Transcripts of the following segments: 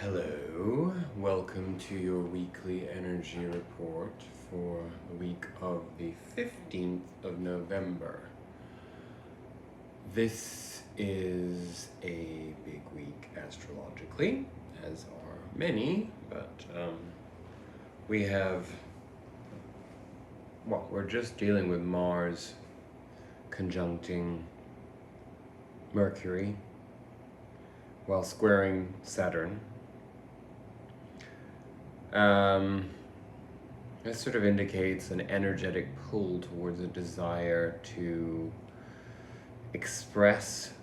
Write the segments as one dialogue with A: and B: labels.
A: Hello, welcome to your weekly energy report for the week of the 15th of November. This is a big week astrologically, as are many, but we're just dealing with Mars conjuncting Mercury while squaring Saturn. This sort of indicates an energetic pull towards a desire to express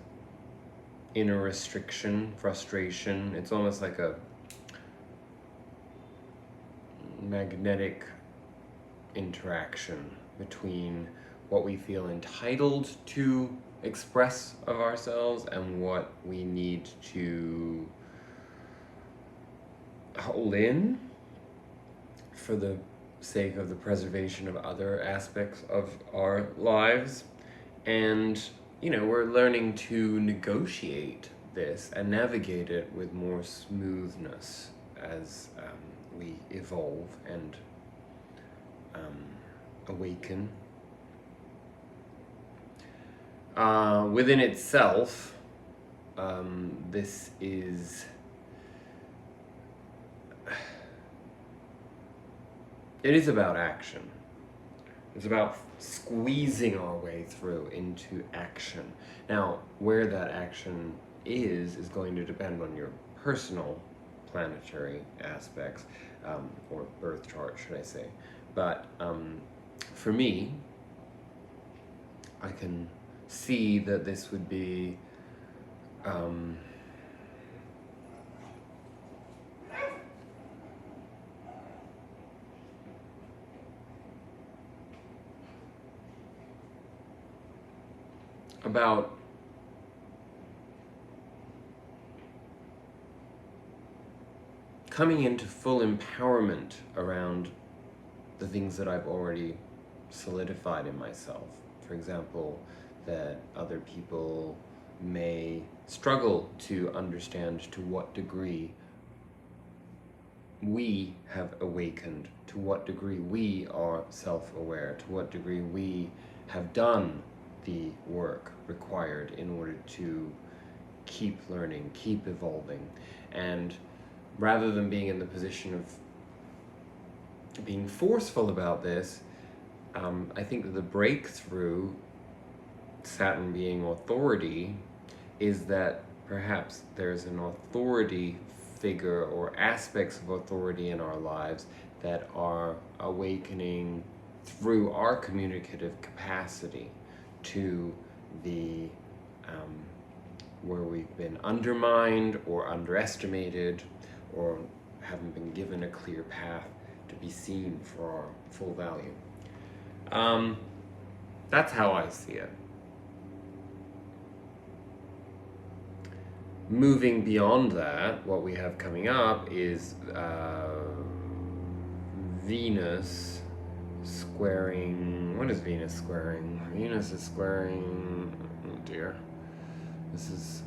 A: inner restriction, frustration. It's almost like a magnetic interaction between what we feel entitled to express of ourselves and what we need to hold in for the sake of the preservation of other aspects of our lives. And we're learning to negotiate this and navigate it with more smoothness as we evolve and awaken. Within itself, this is it is about action. It's about squeezing our way through into action. Now, where that action is going to depend on your personal planetary aspects, or birth chart, should I say. But for me, I can see that this would be about coming into full empowerment around the things that I've already solidified in myself. For example, that other people may struggle to understand to what degree we have awakened, to what degree we are self-aware, to what degree we have done the work required in order to keep learning, keep evolving. And rather than being in the position of being forceful about this, I think that the breakthrough, Saturn being authority, is that perhaps there's an authority figure or aspects of authority in our lives that are awakening through our communicative capacity to the where we've been undermined or underestimated or haven't been given a clear path to be seen for our full value. That's how I see it. Moving beyond that, what we have coming up is Venus squaring. What is Venus squaring? Venus is squaring. Oh dear. This is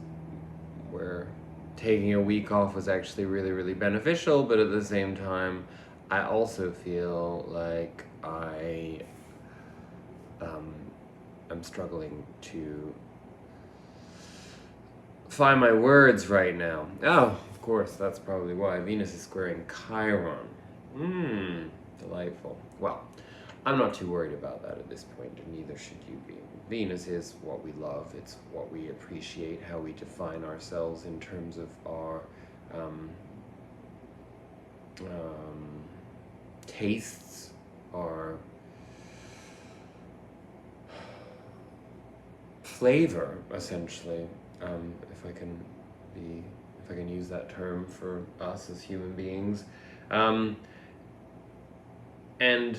A: where taking a week off was actually really, really beneficial, but at the same time, I also feel like I'm struggling to find my words right now. Oh, of course, that's probably why. Venus is squaring Chiron. Delightful. Well, I'm not too worried about that at this point, and neither should you be. Venus is what we love. It's what we appreciate, how we define ourselves in terms of our tastes, our flavor, essentially, if I can use that term for us as human beings. And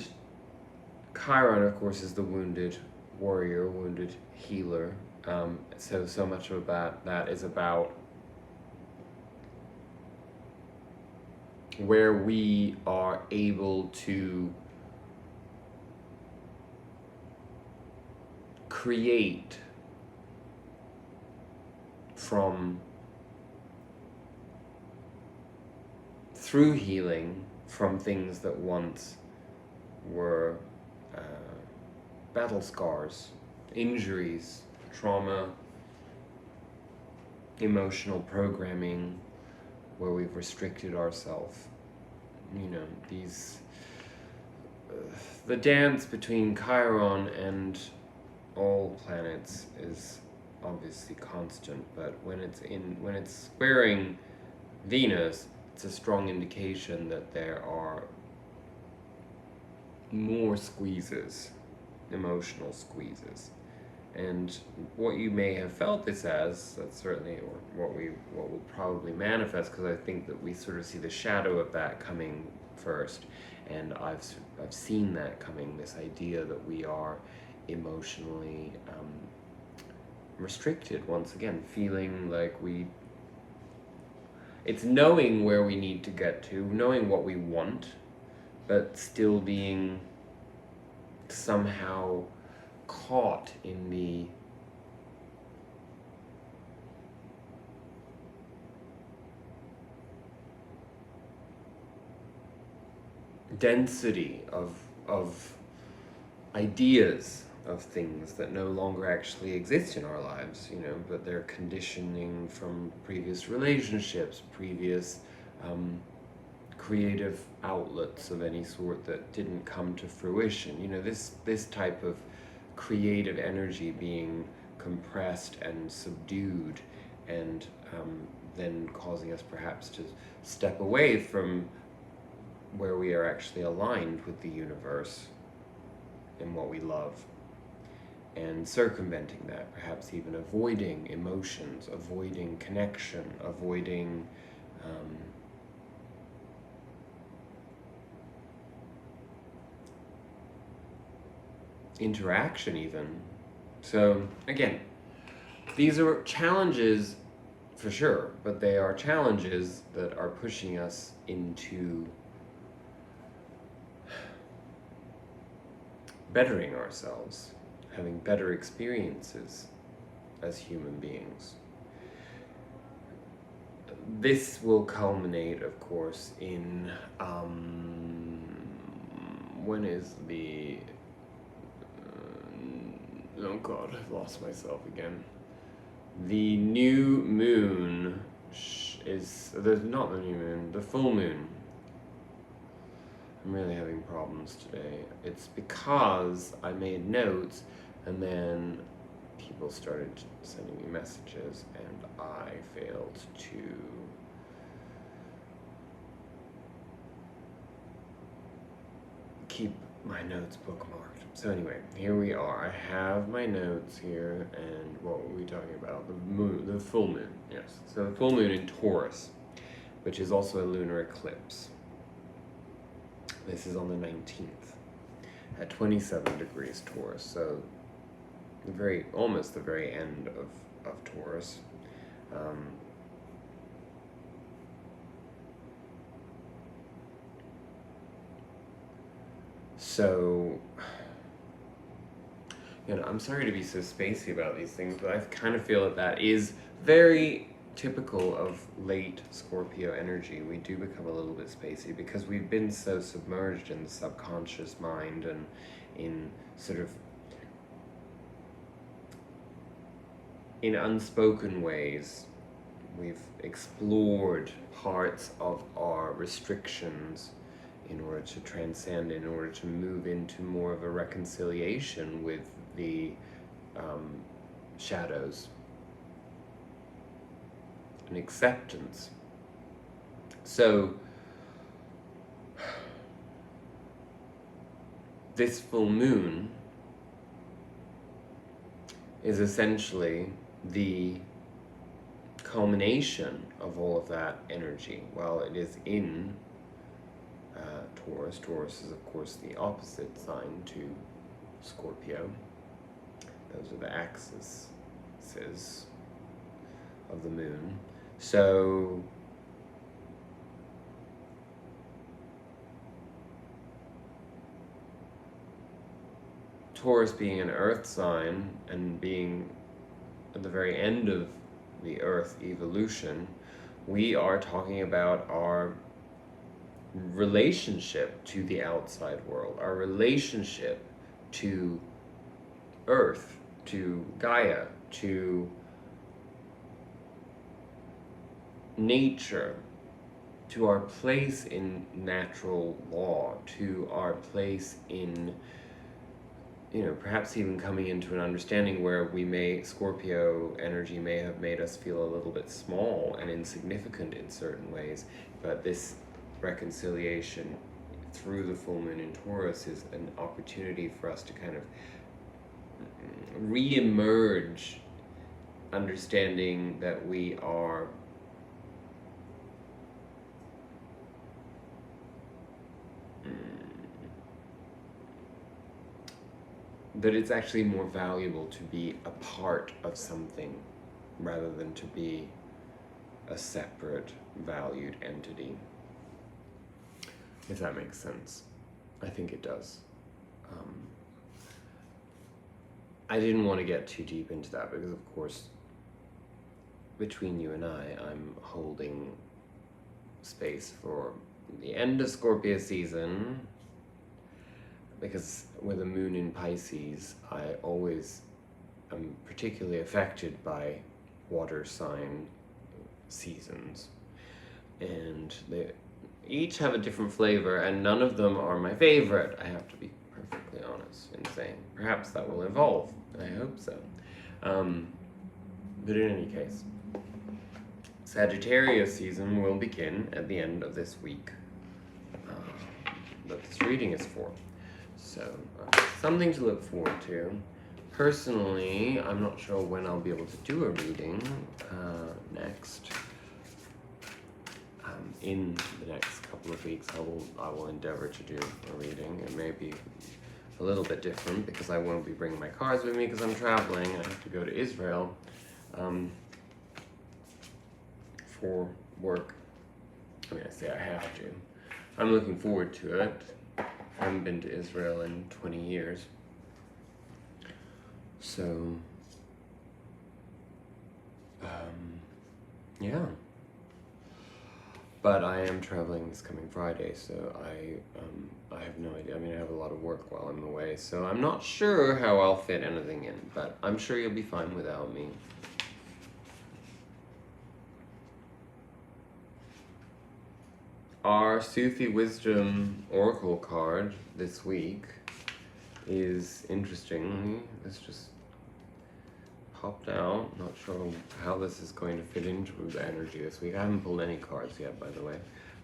A: Chiron, of course, is the wounded warrior, wounded healer. So much of that is about where we are able to create from through healing from things that once were battle scars, injuries, trauma, emotional programming, where we've restricted ourselves. You know, these the dance between Chiron and all planets is obviously constant, but when it's squaring Venus, it's a strong indication that there are more squeezes, emotional squeezes. And what you may have felt this as, that's certainly what will probably manifest, because I think that we sort of see the shadow of that coming first, and I've seen that coming, this idea that we are emotionally restricted once again, feeling like it's knowing where we need to get to, knowing what we want, but still being somehow caught in the density of ideas of things that no longer actually exist in our lives, you know, but they're conditioning from previous relationships, previous creative outlets of any sort that didn't come to fruition. You know, this type of creative energy being compressed and subdued, and then causing us perhaps to step away from where we are actually aligned with the universe and what we love, and circumventing that, perhaps even avoiding emotions, avoiding connection, avoiding interaction even. So again, these are challenges for sure, but they are challenges that are pushing us into bettering ourselves, having better experiences as human beings. This will culminate, of course, in when is the oh god, I've lost myself again. The new moon there's not the new moon, the full moon. I'm really having problems today. It's because I made notes and then people started sending me messages and I failed to keep my notes bookmarked. So anyway, here we are. I have my notes here, and what were we talking about? The moon, the full moon, yes. So the full moon in Taurus, which is also a lunar eclipse. This is on the 19th at 27 degrees Taurus, so almost the very end of Taurus. So, you know, I'm sorry to be so spacey about these things, but I kind of feel that is very typical of late Scorpio energy. We do become a little bit spacey because we've been so submerged in the subconscious mind and in sort of in unspoken ways. We've explored parts of our restrictions in order to transcend, in order to move into more of a reconciliation with the shadows, an acceptance. So this full moon is essentially the culmination of all of that energy. While it is in Taurus. Taurus is, of course, the opposite sign to Scorpio. Those are the axes of the moon. So Taurus being an earth sign and being at the very end of the earth evolution, we are talking about our relationship to the outside world, our relationship to Earth, to Gaia, to nature, to our place in natural law, to our place in, perhaps even coming into an understanding where Scorpio energy may have made us feel a little bit small and insignificant in certain ways, but this reconciliation through the full moon in Taurus is an opportunity for us to kind of re-emerge, understanding that we are that it's actually more valuable to be a part of something rather than to be a separate, valued entity. If that makes sense. I think it does. I didn't want to get too deep into that because, of course, between you and I'm holding space for the end of Scorpio season, because with a moon in Pisces, I always am particularly affected by water sign seasons, and they each have a different flavor, and none of them are my favorite. I have to be perfectly honest in saying. Perhaps that will evolve. I hope so. But in any case, Sagittarius season will begin at the end of this week that this reading is for. So, something to look forward to. Personally, I'm not sure when I'll be able to do a reading next. In the next couple of weeks, I will endeavor to do a reading. It may be a little bit different because I won't be bringing my cards with me because I'm traveling. I have to go to Israel for work. I mean, I say I have to. I'm looking forward to it. I haven't been to Israel in 20 years. So, yeah. But I am traveling this coming Friday, so I have no idea. I mean, I have a lot of work while I'm away, so I'm not sure how I'll fit anything in, but I'm sure you'll be fine without me. Our Sufi Wisdom Oracle card this week is interesting. This just popped out. Not sure how this is going to fit into the energy this week. I haven't pulled any cards yet, by the way.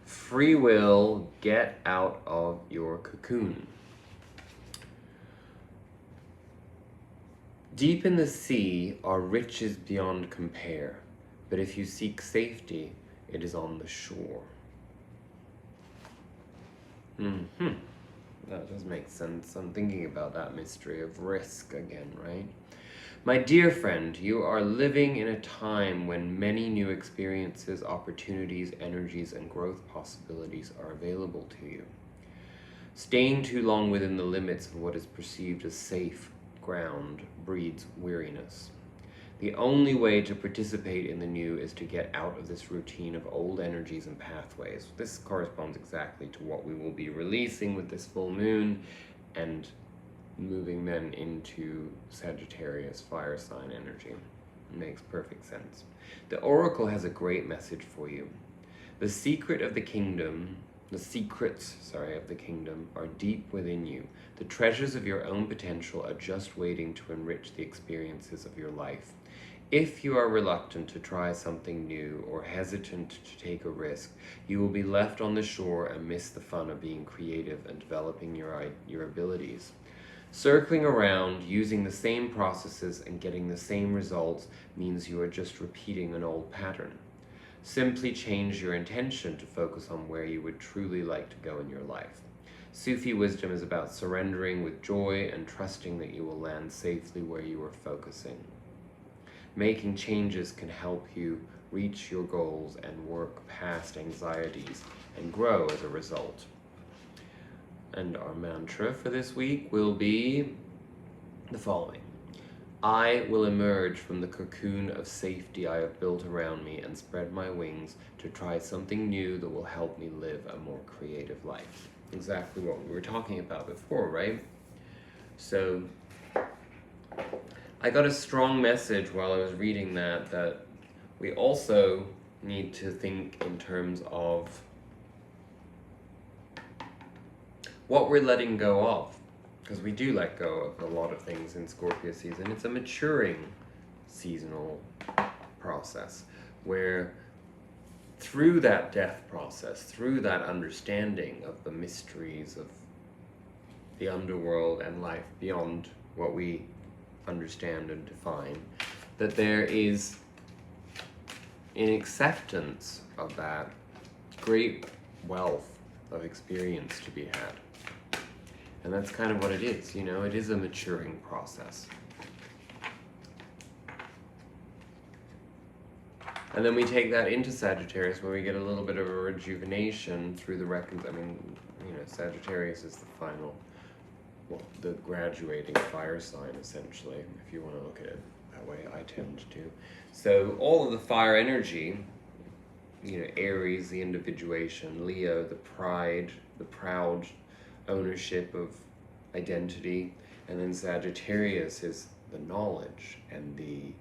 A: Free will, get out of your cocoon. Deep in the sea are riches beyond compare, but if you seek safety, it is on the shore. That does make sense. I'm thinking about that mystery of risk again, right? My dear friend, you are living in a time when many new experiences, opportunities, energies, and growth possibilities are available to you. Staying too long within the limits of what is perceived as safe ground breeds weariness. The only way to participate in the new is to get out of this routine of old energies and pathways. This corresponds exactly to what we will be releasing with this full moon and moving then into Sagittarius fire sign energy. It makes perfect sense. The Oracle has a great message for you. The secrets of the kingdom are deep within you. The treasures of your own potential are just waiting to enrich the experiences of your life. If you are reluctant to try something new or hesitant to take a risk, you will be left on the shore and miss the fun of being creative and developing your abilities. Circling around, using the same processes and getting the same results means you are just repeating an old pattern. Simply change your intention to focus on where you would truly like to go in your life. Sufi wisdom is about surrendering with joy and trusting that you will land safely where you are focusing. Making changes can help you reach your goals and work past anxieties and grow as a result. And our mantra for this week will be the following. I will emerge from the cocoon of safety I have built around me and spread my wings to try something new that will help me live a more creative life. Exactly what we were talking about before, right? So I got a strong message while I was reading that we also need to think in terms of what we're letting go of. Because we do let go of a lot of things in Scorpio season. It's a maturing seasonal process where through that death process, through that understanding of the mysteries of the underworld and life beyond what we understand and define, that there is an acceptance of that great wealth of experience to be had. And that's kind of what it is, you know, it is a maturing process. And then we take that into Sagittarius where we get a little bit of a rejuvenation through the Sagittarius is the final, well, the graduating fire sign, essentially, if you want to look at it that way. I tend to. So all of the fire energy, you know, Aries, the individuation, Leo, the pride, the proud ownership of identity, and then Sagittarius is the knowledge and the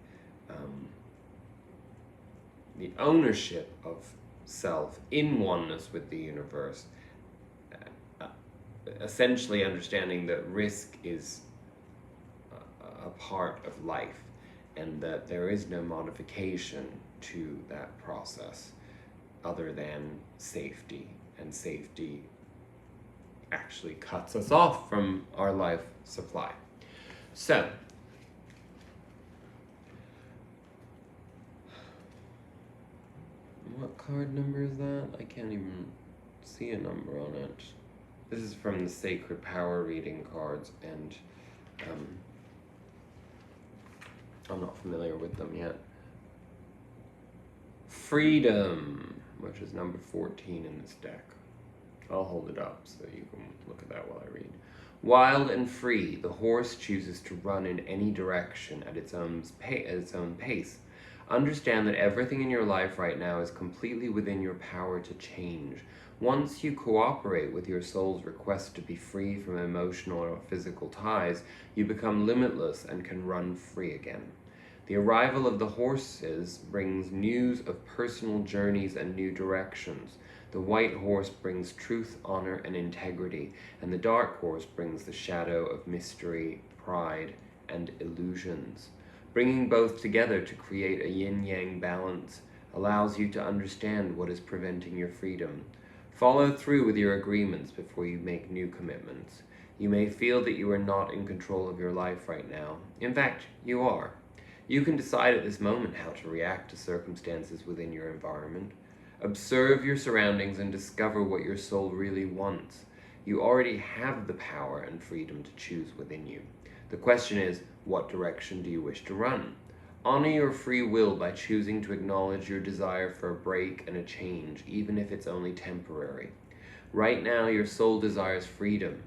A: ownership of self in oneness with the universe. Essentially understanding that risk is a part of life and that there is no modification to that process other than safety, and safety actually cuts us off from our life supply. So what card number is that? I can't even see a number on it. This is from the Sacred Power reading cards, and I'm not familiar with them yet. Freedom, which is number 14 in this deck. I'll hold it up so you can look at that while I read. Wild and free, the horse chooses to run in any direction at its own pace. Understand that everything in your life right now is completely within your power to change. Once you cooperate with your soul's request to be free from emotional or physical ties, you become limitless and can run free again. The arrival of the horses brings news of personal journeys and new directions. The white horse brings truth, honor, and integrity, and the dark horse brings the shadow of mystery, pride, and illusions. Bringing both together to create a yin-yang balance allows you to understand what is preventing your freedom. Follow through with your agreements before you make new commitments. You may feel that you are not in control of your life right now. In fact, you are. You can decide at this moment how to react to circumstances within your environment. Observe your surroundings and discover what your soul really wants. You already have the power and freedom to choose within you. The question is, what direction do you wish to run? Honor your free will by choosing to acknowledge your desire for a break and a change, even if it's only temporary. Right now, your soul desires freedom.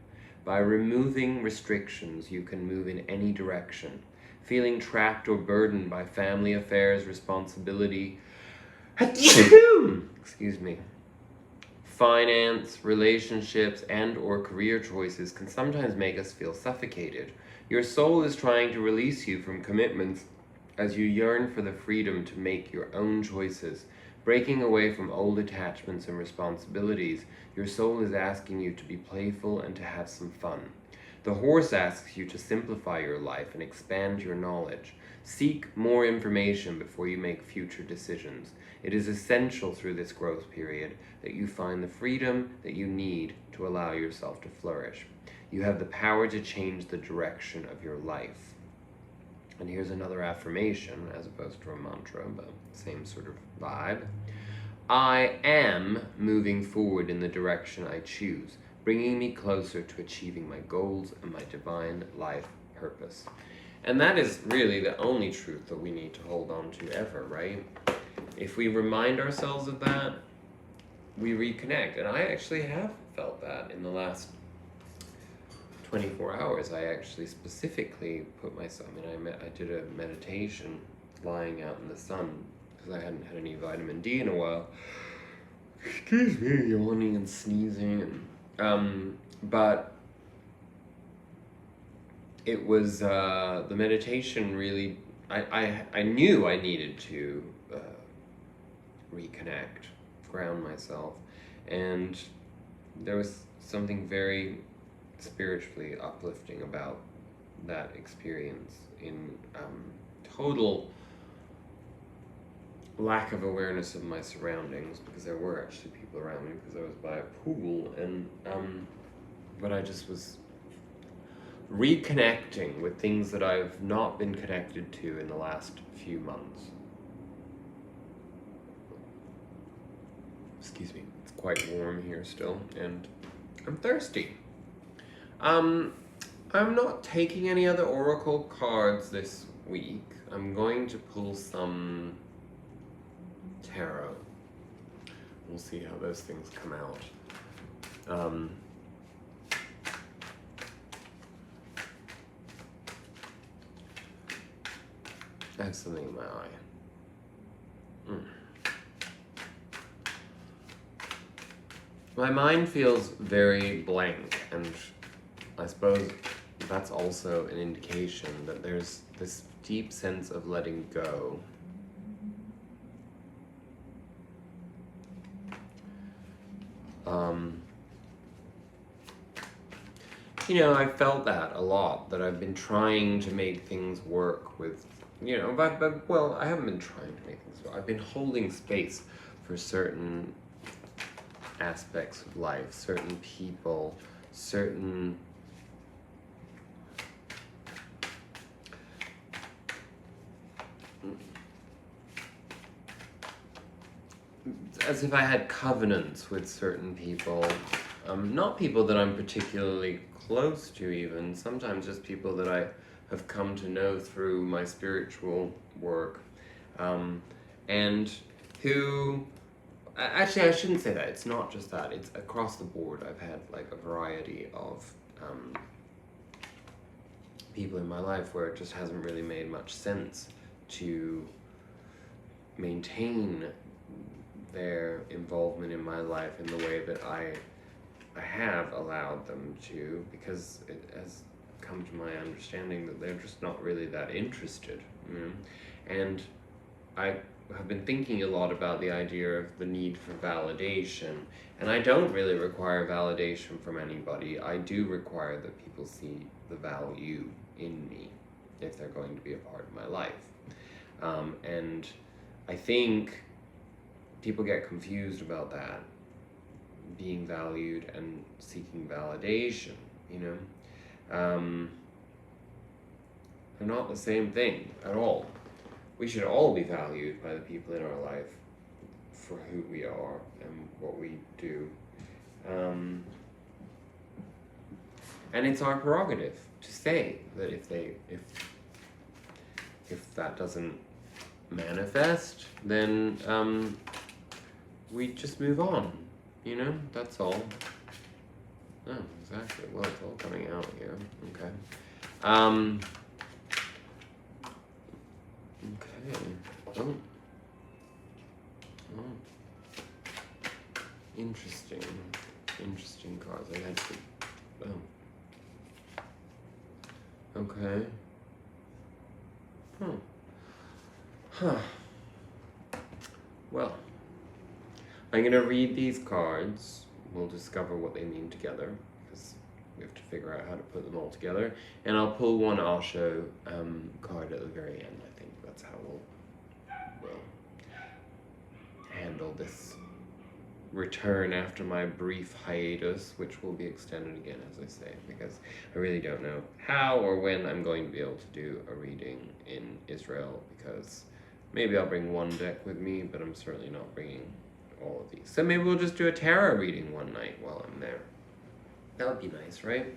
A: By removing restrictions, you can move in any direction. Feeling trapped or burdened by family affairs, responsibility, excuse me, finance, relationships, and or career choices can sometimes make us feel suffocated. Your soul is trying to release you from commitments as you yearn for the freedom to make your own choices. Breaking away from old attachments and responsibilities, your soul is asking you to be playful and to have some fun. The horse asks you to simplify your life and expand your knowledge. Seek more information before you make future decisions. It is essential through this growth period that you find the freedom that you need to allow yourself to flourish. You have the power to change the direction of your life. And here's another affirmation, as opposed to a mantra, but same sort of vibe. I am moving forward in the direction I choose, bringing me closer to achieving my goals and my divine life purpose. And that is really the only truth that we need to hold on to ever, right? If we remind ourselves of that, we reconnect. And I actually have felt that in the last 24 hours, I actually specifically put myself, I did a meditation lying out in the sun because I hadn't had any vitamin D in a while. Excuse me, yawning and sneezing, and but it was the meditation really. I knew I needed to reconnect, ground myself, and there was something very spiritually uplifting about that experience in total lack of awareness of my surroundings, because there were actually people around me because I was by a pool, and but I just was reconnecting with things that I've not been connected to in the last few months. Excuse me, it's quite warm here still, and I'm thirsty. I'm not taking any other oracle cards this week. I'm going to pull some tarot. We'll see how those things come out. I have something in my eye. My mind feels very blank, and I suppose that's also an indication that there's this deep sense of letting go. I felt that a lot, that I've been trying to make things work with, but I haven't been trying to make things work. I've been holding space for certain aspects of life, certain people, certain as if I had covenants with certain people, not people that I'm particularly close to even, sometimes just people that I have come to know through my spiritual work, and who, actually I shouldn't say that, it's not just that, it's across the board. I've had like a variety of people in my life where it just hasn't really made much sense to maintain their involvement in my life in the way that I have allowed them to, because it has come to my understanding that they're just not really that interested. And I have been thinking a lot about the idea of the need for validation, and I don't really require validation from anybody. I do require that people see the value in me if they're going to be a part of my life. And I think people get confused about that, being valued and seeking validation, They're not the same thing at all. We should all be valued by the people in our life for who we are and what we do. And it's our prerogative to say that if that doesn't manifest, then we just move on, that's all. Oh, exactly. Well, it's all coming out here. Okay. Okay. Oh. Interesting cards. I had to. Oh. Okay. Huh. Well, I'm going to read these cards. We'll discover what they mean together, because we have to figure out how to put them all together. And I'll pull one Osho card at the very end. I think that's how we'll handle this return after my brief hiatus, which will be extended again, as I say, because I really don't know how or when I'm going to be able to do a reading in Israel, because maybe I'll bring one deck with me, but I'm certainly not bringing all of these. So maybe we'll just do a tarot reading one night while I'm there. That would be nice, right?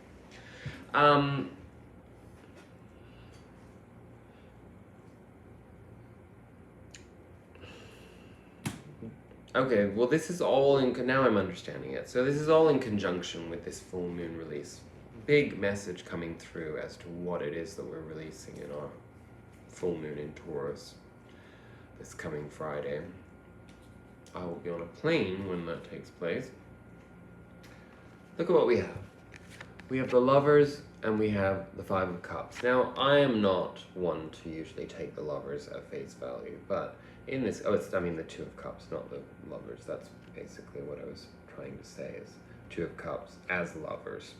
A: Okay, well this is all in, now I'm understanding it. So this is all in conjunction with this full moon release. big message coming through as to what it is that we're releasing in our full moon in Taurus this coming Friday. I will be on a plane when that takes place. Look at what we have. We have the Lovers and we have the Five of Cups. Now, I am not one to usually take the Lovers at face value, but in this, I mean the Two of Cups, not the Lovers. That's basically what I was trying to say, is Two of Cups as lovers.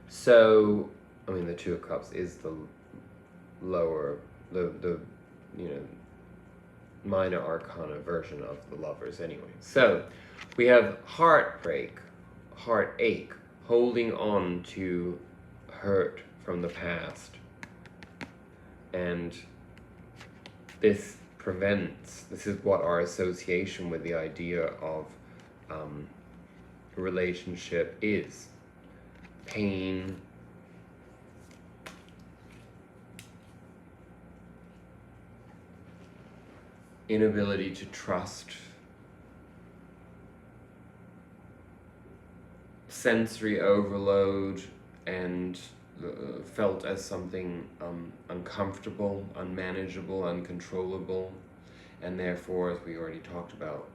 A: So, I mean, the Two of Cups is the lower, the minor arcana version of the Lovers anyway. So, we have heartbreak, heartache, holding on to hurt from the past. And this is what our association with the idea of a relationship is. Pain, inability to trust, sensory overload, and felt as something uncomfortable, unmanageable, uncontrollable, and therefore, as we already talked about,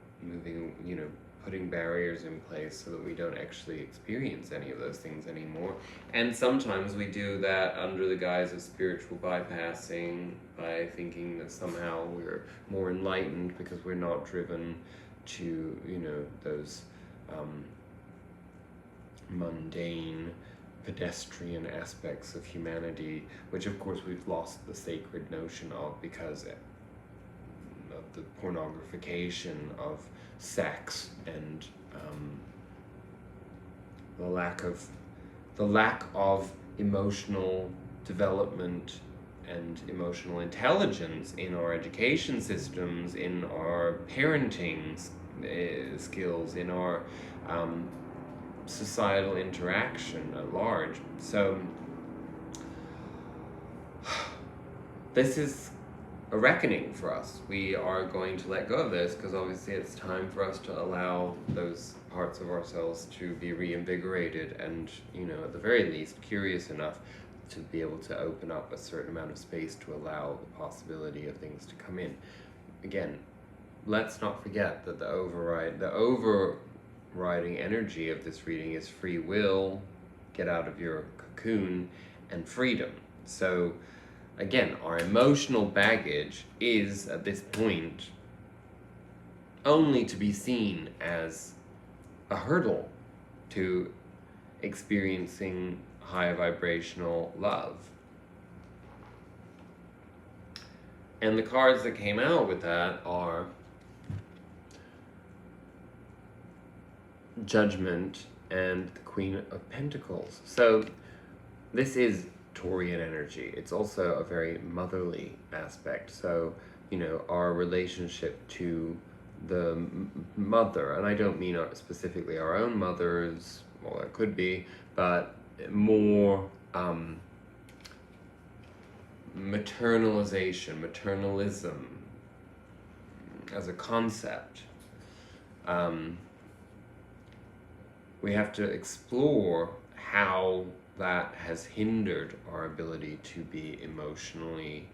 A: putting barriers in place so that we don't actually experience any of those things anymore. And sometimes we do that under the guise of spiritual bypassing, by thinking that somehow we're more enlightened because we're not driven to, those mundane, pedestrian aspects of humanity, which of course we've lost the sacred notion of because of the pornographication of sex and the lack of emotional development and emotional intelligence in our education systems, in our parenting skills, in our societal interaction at large. So this is a reckoning for us. We are going to let go of this because obviously it's time for us to allow those parts of ourselves to be reinvigorated and, at the very least, curious enough to be able to open up a certain amount of space to allow the possibility of things to come in. Again, let's not forget that the overriding energy of this reading is free will, get out of your cocoon, and freedom. So again, our emotional baggage is, at this point, only to be seen as a hurdle to experiencing high vibrational love. And the cards that came out with that are Judgment and the Queen of Pentacles. So this is Taurian energy. It's also a very motherly aspect. So, our relationship to the mother, and I don't mean specifically our own mothers, well, it could be, but more maternalism as a concept. We have to explore how that has hindered our ability to be emotionally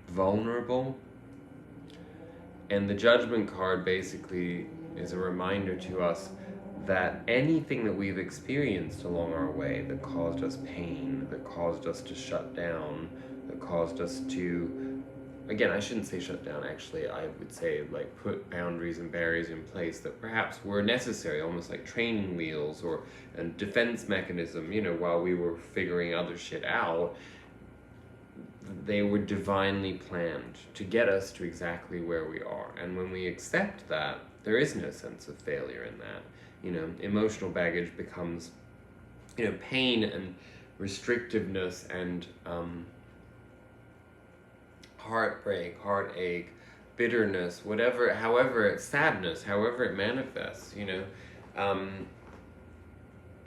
A: vulnerable. And the Judgment card basically is a reminder to us that anything that we've experienced along our way that caused us pain, that caused us to shut down, that caused us to, again, I shouldn't say shut down, actually, I would say put boundaries and barriers in place that perhaps were necessary, almost like training wheels or a defense mechanism, while we were figuring other shit out. They were divinely planned to get us to exactly where we are. And when we accept that, there is no sense of failure in that. Emotional baggage becomes, pain and restrictiveness and heartbreak, heartache, bitterness, sadness, however it manifests,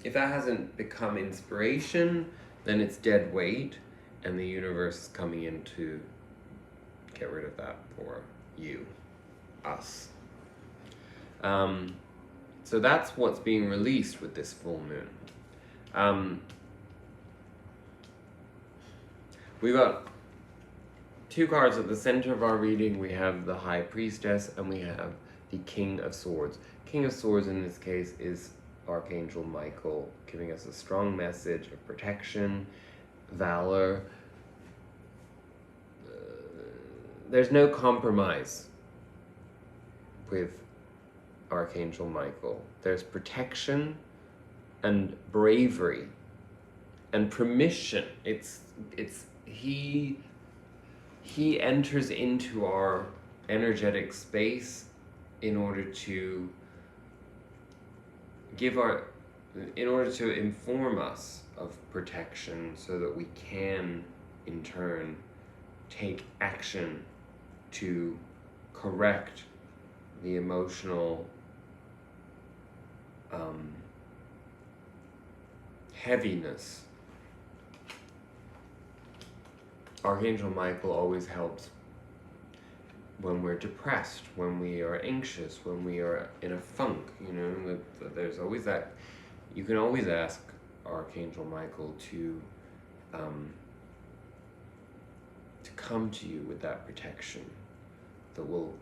A: if that hasn't become inspiration, then it's dead weight, and the universe is coming in to get rid of that for you, us. So that's what's being released with this full moon. We've got two cards at the center of our reading. We have the High Priestess and we have the King of Swords. King of Swords in this case is Archangel Michael, giving us a strong message of protection, valor. There's no compromise with Archangel Michael. There's protection and bravery and permission. He enters into our energetic space in order to inform us of protection, so that we can in turn take action to correct the emotional heaviness. Archangel Michael always helps when we're depressed, when we are anxious, when we are in a funk, you know, there's always that. You can always ask Archangel Michael to come to you with that protection that will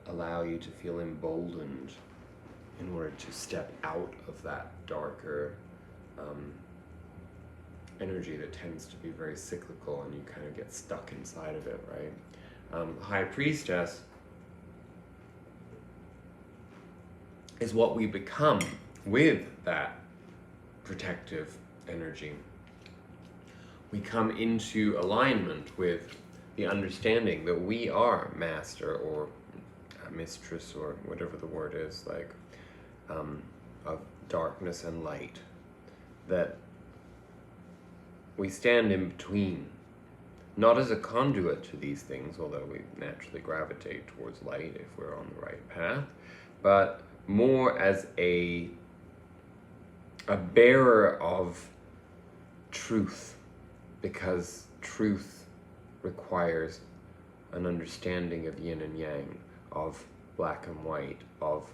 A: allow you to feel emboldened in order to step out of that darker energy that tends to be very cyclical, and you kind of get stuck inside of it, right? High Priestess is what we become with that protective energy. We come into alignment with the understanding that we are master or mistress, or whatever the word is, like of darkness and light, that we stand in between, not as a conduit to these things, although we naturally gravitate towards light if we're on the right path, but more as a bearer of truth, because truth requires an understanding of yin and yang, of black and white, of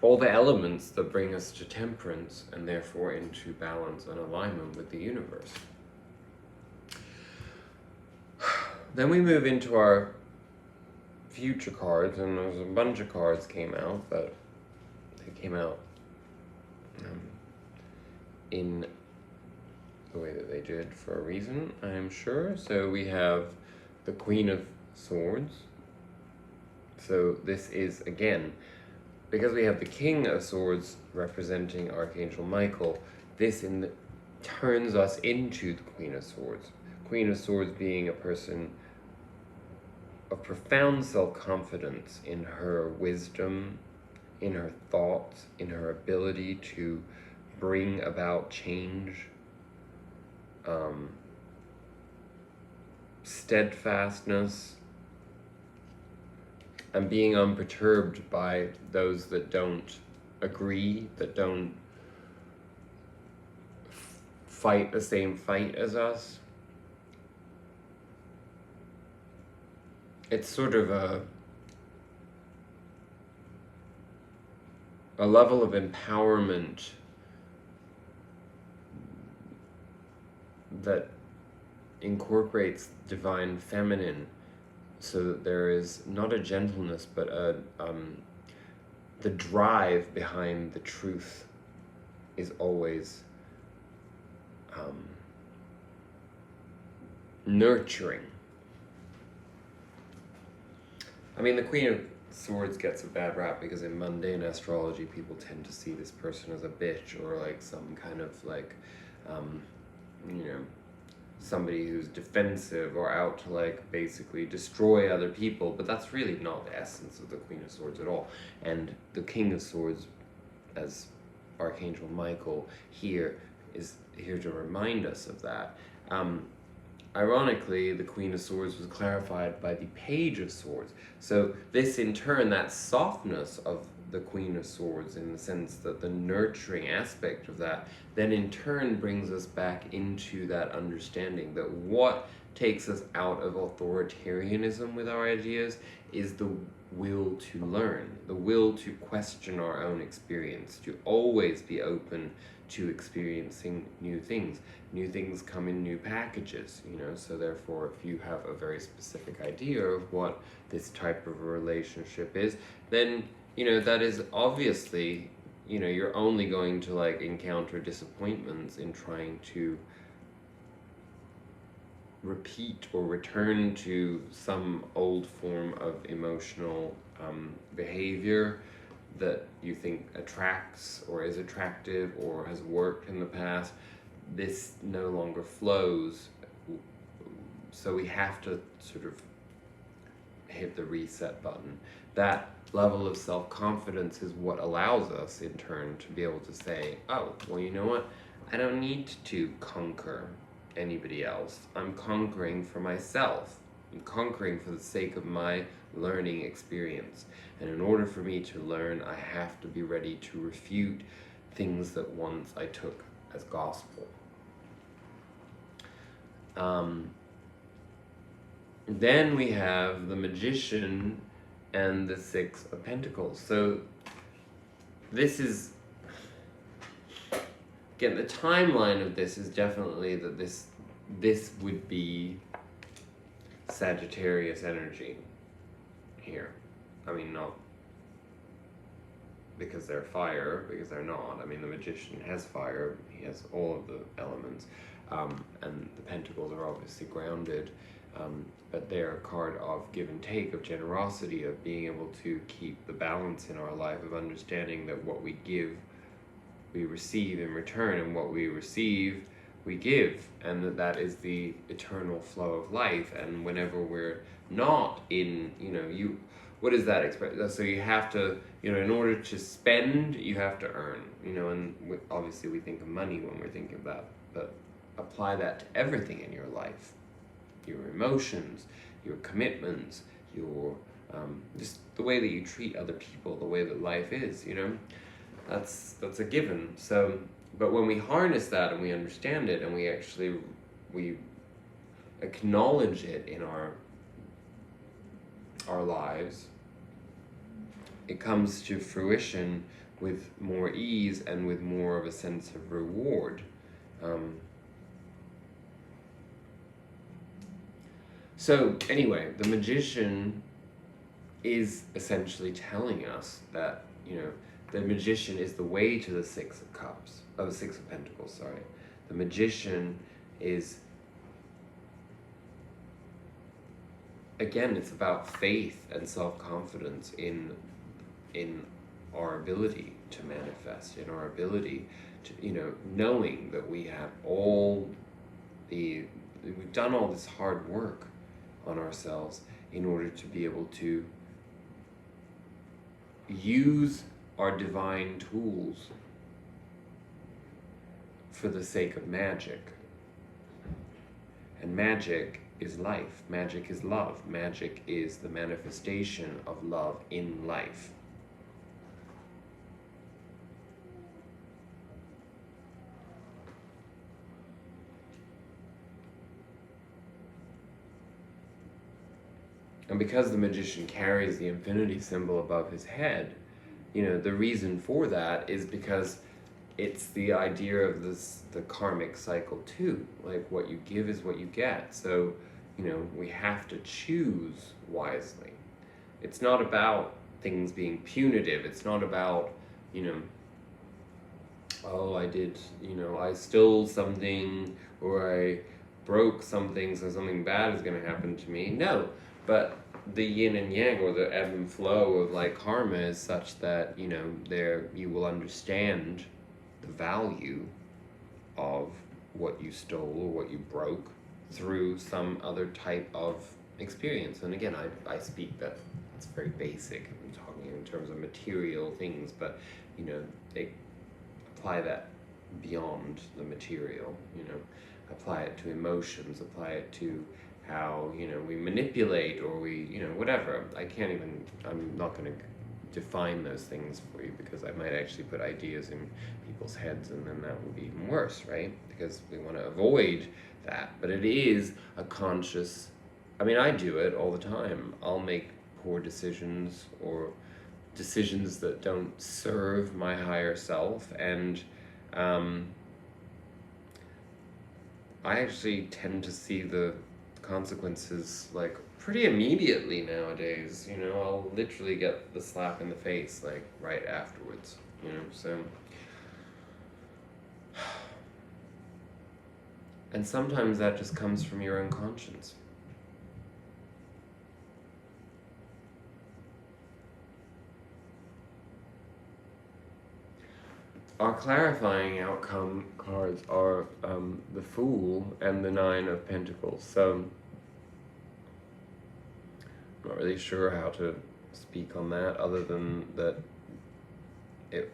A: all the elements that bring us to temperance and therefore into balance and alignment with the universe. Then we move into our future cards, and there's a bunch of cards came out, but they came out in the way that they did for a reason, I'm sure. So we have the Queen of Swords. So this is, again, because we have the King of Swords representing Archangel Michael, this turns us into the Queen of Swords. Queen of Swords being a person of profound self-confidence in her wisdom, in her thoughts, in her ability to bring about change, steadfastness, and being unperturbed by those that don't agree, that don't fight the same fight as us. It's sort of a level of empowerment that incorporates divine feminine, so that there is not a gentleness, but the drive behind the truth is always nurturing. I mean, the Queen of Swords gets a bad rap because in mundane astrology people tend to see this person as a bitch, or like some kind of like somebody who's defensive or out to like basically destroy other people, but that's really not the essence of the Queen of Swords at all. And the King of Swords, as Archangel Michael here, is here to remind us of that. Ironically, the Queen of Swords was clarified by the Page of Swords. So this in turn, that softness of the Queen of Swords, in the sense that the nurturing aspect of that, then in turn brings us back into that understanding that what takes us out of authoritarianism with our ideas is the will to learn, the will to question our own experience, to always be open to experiencing new things. New things come in new packages, so therefore if you have a very specific idea of what this type of a relationship is, then, that is obviously, you're only going to encounter disappointments in trying to repeat or return to some old form of emotional behavior that you think attracts or is attractive or has worked in the past. This no longer flows, so we have to sort of hit the reset button. That level of self-confidence is what allows us in turn to be able to say, oh, well, you know what, I don't need to conquer anybody else. I'm conquering for myself. I'm conquering for the sake of my learning experience. And in order for me to learn, I have to be ready to refute things that once I took as gospel. Then we have the Magician and the Six of Pentacles. So this is, again, the timeline of this is definitely that this would be Sagittarius energy here. I mean, not because they're fire, because they're not. I mean, the Magician has fire, he has all of the elements, and the Pentacles are obviously grounded, but they're a card of give and take, of generosity, of being able to keep the balance in our life, of understanding that what we give, we receive in return, and what we receive, we give, and that is the eternal flow of life. And whenever we're not in, what is that expression? So you have to, in order to spend, you have to earn, and obviously we think of money when we're thinking of that, but apply that to everything in your life. Your emotions, your commitments, your just the way that you treat other people, the way that life is, that's a given. So, but when we harness that and we understand it and we acknowledge it in our lives, it comes to fruition with more ease and with more of a sense of reward. So anyway, the Magician is essentially telling us that, the Magician is the way to the Six of Cups, the Six of Pentacles, sorry. The Magician is, again, it's about faith and self-confidence in our ability to manifest, in our ability to, knowing that we have we've done all this hard work on ourselves in order to be able to use our divine tools for the sake of magic. And magic is life. Magic is love. Magic is the manifestation of love in life. And because the Magician carries the infinity symbol above his head, the reason for that is because it's the idea of the karmic cycle too. Like, what you give is what you get. So, we have to choose wisely. It's not about things being punitive. It's not about, oh, I stole something, or I broke something, so something bad is going to happen to me. No, but the yin and yang, or the ebb and flow of karma, is such that you will understand the value of what you stole or what you broke through some other type of experience. And again, I speak that it's very basic. I'm talking in terms of material things, but they apply that beyond the material. Apply it to emotions, apply it to how we manipulate, or we whatever. I'm not going to define those things for you, because I might actually put ideas in people's heads, and then that would be even worse, right? Because we want to avoid that. But it is a conscious, I mean, I do it all the time. I'll make poor decisions, or decisions that don't serve my higher self, and I actually tend to see the consequences like pretty immediately nowadays. You know, I'll literally get the slap in the face like right afterwards, you know. So and sometimes that just comes from your own conscience. Our clarifying outcome cards are the Fool and the Nine of Pentacles. So I'm not really sure how to speak on that, other than that it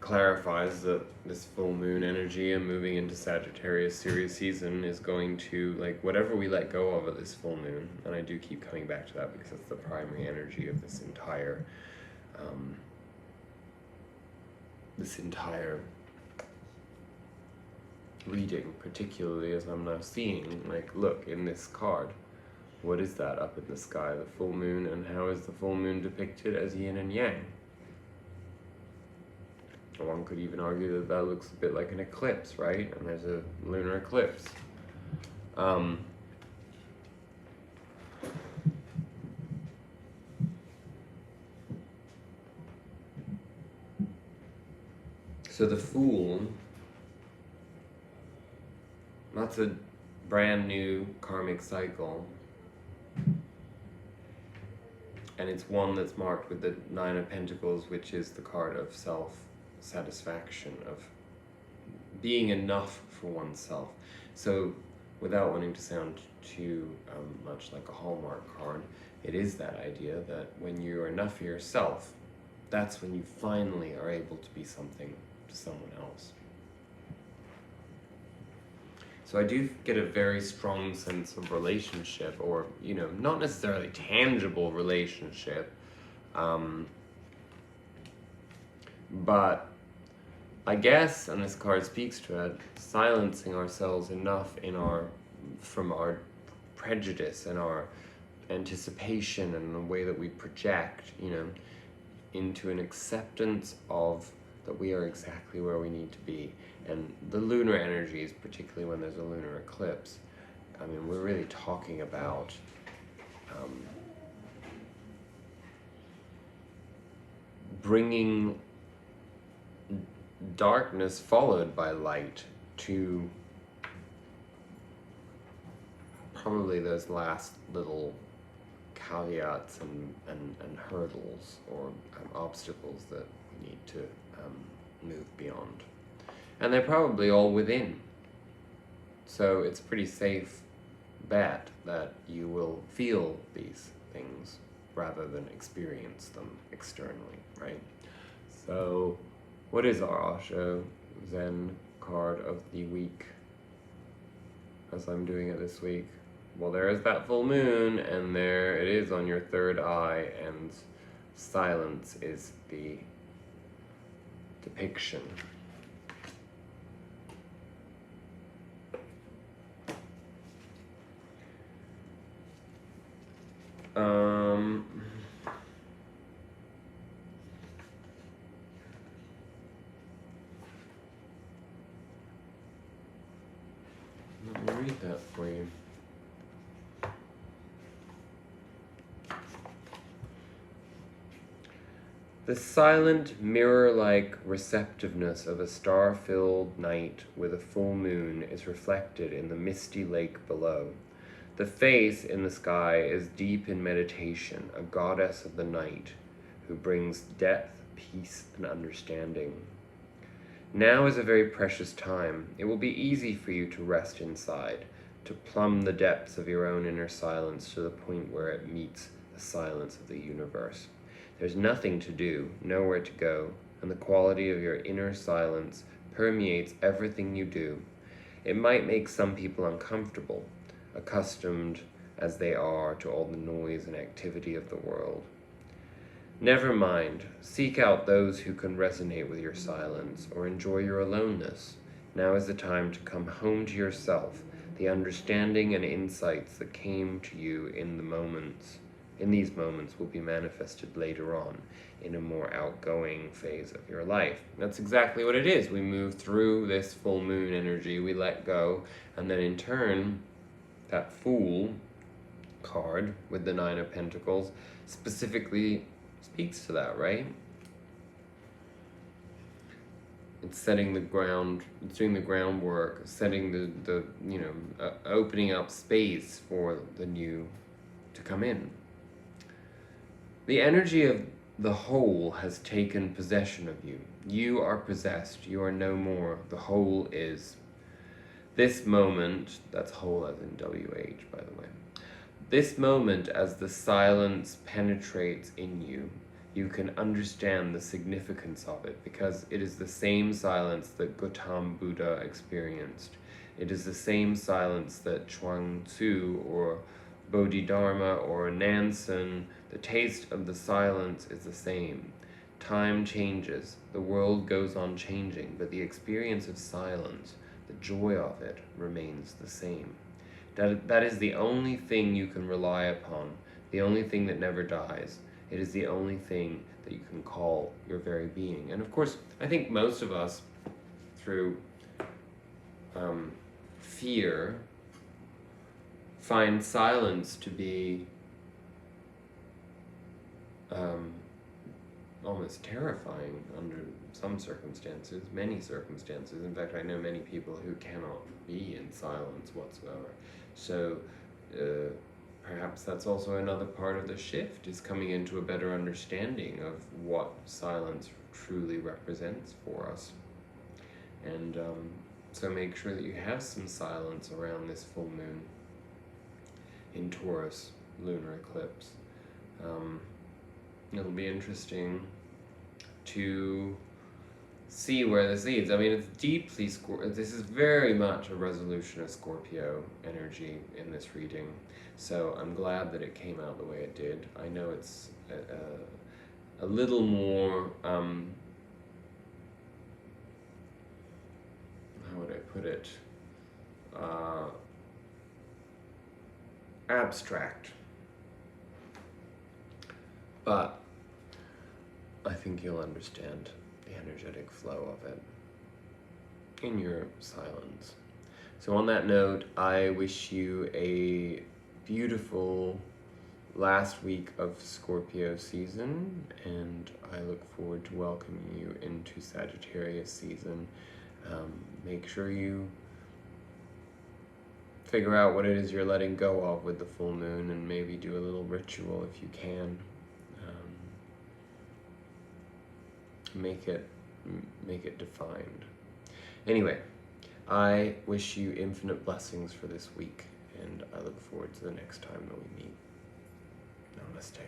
A: clarifies that this full moon energy and moving into Sagittarius Sirius season is going to, like, whatever we let go of at this full moon, and I do keep coming back to that because it's the primary energy of this entire reading, particularly as I'm now seeing, like, look, in this card, what is that up in the sky? The full moon. And how is the full moon depicted? As yin and yang. One could even argue that that looks a bit like an eclipse, right? And there's a lunar eclipse. So the Fool, that's a brand new karmic cycle. And it's one that's marked with the Nine of Pentacles, which is the card of self-satisfaction, of being enough for oneself. So without wanting to sound too much like a Hallmark card, it is that idea that when you're enough for yourself, that's when you finally are able to be something to someone else. So I do get a very strong sense of relationship, or, you know, not necessarily tangible relationship, but I guess, and this card speaks to it, silencing ourselves enough from our prejudice and our anticipation and the way that we project, you know, into an acceptance of that we are exactly where we need to be. And the lunar energies, particularly when there's a lunar eclipse, I mean, we're really talking about bringing darkness followed by light to probably those last little caveats and hurdles, or obstacles that we need to move beyond. And they're probably all within. So it's a pretty safe bet that you will feel these things rather than experience them externally, right? So what is our Osho Zen card of the week, as I'm doing it this week? Well, there is that full moon, and there it is on your third eye, and silence is the depiction. Let me read that for you. The silent, mirror-like receptiveness of a star-filled night with a full moon is reflected in the misty lake below. The face in the sky is deep in meditation, a goddess of the night who brings depth, peace, and understanding. Now is a very precious time. It will be easy for you to rest inside, to plumb the depths of your own inner silence to the point where it meets the silence of the universe. There's nothing to do, nowhere to go, and the quality of your inner silence permeates everything you do. It might make some people uncomfortable, accustomed as they are to all the noise and activity of the world. Never mind. Seek out those who can resonate with your silence or enjoy your aloneness. Now is the time to come home to yourself, the understanding and insights that came to you in these moments will be manifested later on in a more outgoing phase of your life. That's exactly what it is. We move through this full moon energy, we let go, and then in turn, that Fool card with the Nine of Pentacles specifically speaks to that, right? It's setting the ground, it's doing the groundwork, setting the opening up space for the new to come in. The energy of the whole has taken possession of you. You are possessed. You are no more. The whole is. This moment, that's whole as in WH, by the way. This moment, as the silence penetrates in you, you can understand the significance of it, because it is the same silence that Gautam Buddha experienced. It is the same silence that Chuang Tzu or Bodhidharma or Nansen. The taste of the silence is the same. Time changes, the world goes on changing, but the experience of silence, the joy of it, remains the same. That is the only thing you can rely upon, the only thing that never dies. It is the only thing that you can call your very being. And of course, I think most of us, through fear, find silence to be almost terrifying under some circumstances, many circumstances. In fact, I know many people who cannot be in silence whatsoever. So perhaps that's also another part of the shift, is coming into a better understanding of what silence truly represents for us. And so make sure that you have some silence around this full moon in Taurus, lunar eclipse. It'll be interesting to see where this leads. I mean, it's deeply this is very much a resolution of Scorpio energy in this reading. So I'm glad that it came out the way it did. I know it's a little more, how would I put it, abstract. But I think you'll understand the energetic flow of it in your silence. So on that note, I wish you a beautiful last week of Scorpio season, and I look forward to welcoming you into Sagittarius season. Make sure you figure out what it is you're letting go of with the full moon, and maybe do a little ritual if you can. Make it defined. Anyway, I wish you infinite blessings for this week, and I look forward to the next time that we meet. Namaste.